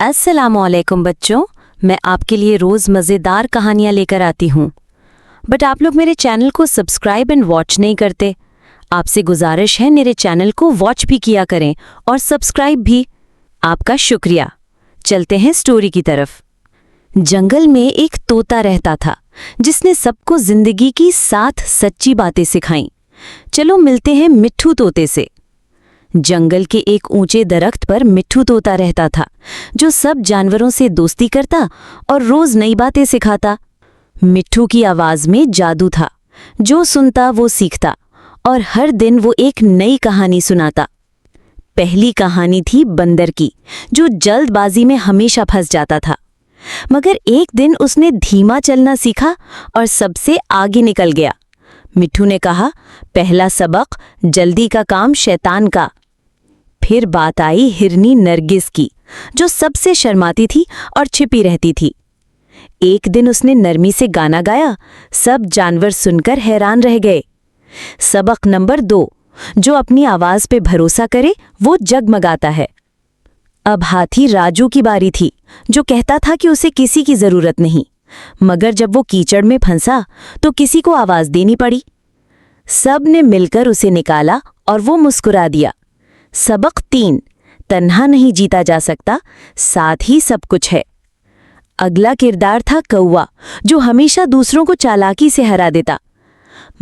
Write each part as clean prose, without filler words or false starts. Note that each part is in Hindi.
अस्सलामुअलैकुम बच्चों, मैं आपके लिए रोज़ मज़ेदार कहानियाँ लेकर आती हूँ। बट आप लोग मेरे चैनल को सब्सक्राइब एंड वॉच नहीं करते। आपसे गुजारिश है मेरे चैनल को वॉच भी किया करें और सब्सक्राइब भी। आपका शुक्रिया। चलते हैं स्टोरी की तरफ। जंगल में एक तोता रहता था जिसने सबको जिंदगी की 7 सच्ची बातें सिखाईं। चलो मिलते हैं मिट्ठू तोते से। जंगल के एक ऊंचे दरख्त पर मिट्ठू तोता रहता था जो सब जानवरों से दोस्ती करता और रोज नई बातें सिखाता। मिट्ठू की आवाज में जादू था, जो सुनता वो सीखता और हर दिन वो एक नई कहानी सुनाता। पहली कहानी थी बंदर की, जो जल्दबाजी में हमेशा फंस जाता था। मगर एक दिन उसने धीमा चलना सीखा और सबसे आगे निकल गया। मिट्ठू ने कहा, पहला सबक, जल्दी का काम शैतान का। फिर बात आई हिरनी नरगिस की, जो सबसे शर्माती थी और छिपी रहती थी। एक दिन उसने नरमी से गाना गाया। सब जानवर सुनकर हैरान रह गए। सबक नंबर 2, जो अपनी आवाज पे भरोसा करे वो जगमगाता है। अब हाथी राजू की बारी थी, जो कहता था कि उसे किसी की जरूरत नहीं, मगर जब वो कीचड़ में फंसा तो किसी को आवाज देनी पड़ी। सब ने मिलकर उसे निकाला और वो मुस्कुरा दिया। सबक 3, तन्हा नहीं जीता जा सकता, साथ ही सब कुछ है। अगला किरदार था कौवा, जो हमेशा दूसरों को चालाकी से हरा देता।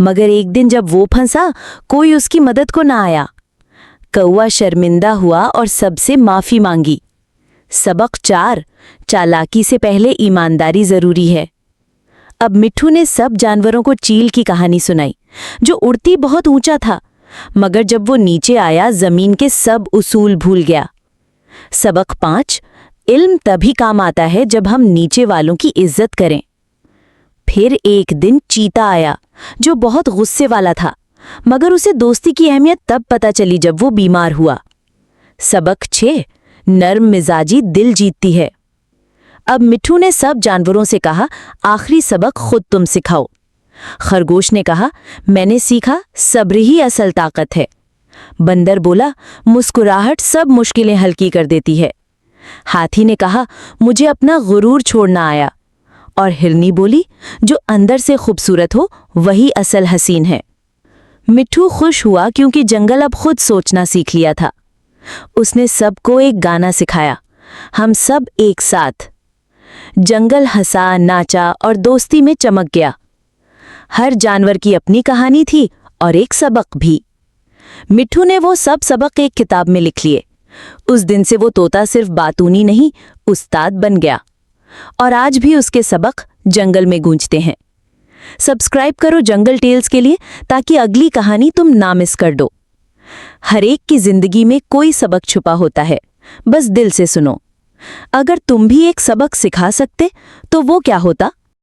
मगर एक दिन जब वो फंसा, कोई उसकी मदद को ना आया। कौवा शर्मिंदा हुआ और सबसे माफी मांगी। सबक 4, चालाकी से पहले ईमानदारी जरूरी है। अब मिट्ठू ने सब जानवरों को चील की कहानी सुनाई, जो उड़ती बहुत ऊंचा था, मगर जब वो नीचे आया जमीन के सब उसूल भूल गया। सबक 5, इल्म तभी काम आता है जब हम नीचे वालों की इज्जत करें। फिर एक दिन चीता आया, जो बहुत गुस्से वाला था, मगर उसे दोस्ती की अहमियत तब पता चली जब वो बीमार हुआ। सबक 6, नर्म मिजाजी दिल जीतती है। अब मिट्ठू ने सब जानवरों से कहा, आखिरी सबक खुद तुम सिखाओ। खरगोश ने कहा, मैंने सीखा सब्र ही असल ताकत है। बंदर बोला, मुस्कुराहट सब मुश्किलें हल्की कर देती है। हाथी ने कहा, मुझे अपना गुरूर छोड़ना आया। और हिरनी बोली, जो अंदर से खूबसूरत हो वही असल हसीन है। मिट्ठू खुश हुआ क्योंकि जंगल अब खुद सोचना सीख लिया था। उसने सबको एक गाना सिखाया, हम सब एक साथ। जंगल हंसा, नाचा और दोस्ती में चमक गया। हर जानवर की अपनी कहानी थी और एक सबक भी। मिट्ठू ने वो सब सबक एक किताब में लिख लिए। उस दिन से वो तोता सिर्फ बातूनी नहीं, उस्ताद बन गया। और आज भी उसके सबक जंगल में गूंजते हैं। सब्सक्राइब करो जंगल टेल्स के लिए, ताकि अगली कहानी तुम ना मिस कर दो। हर एक की जिंदगी में कोई सबक छुपा होता है, बस दिल से सुनो। अगर तुम भी एक सबक सिखा सकते तो वो क्या होता?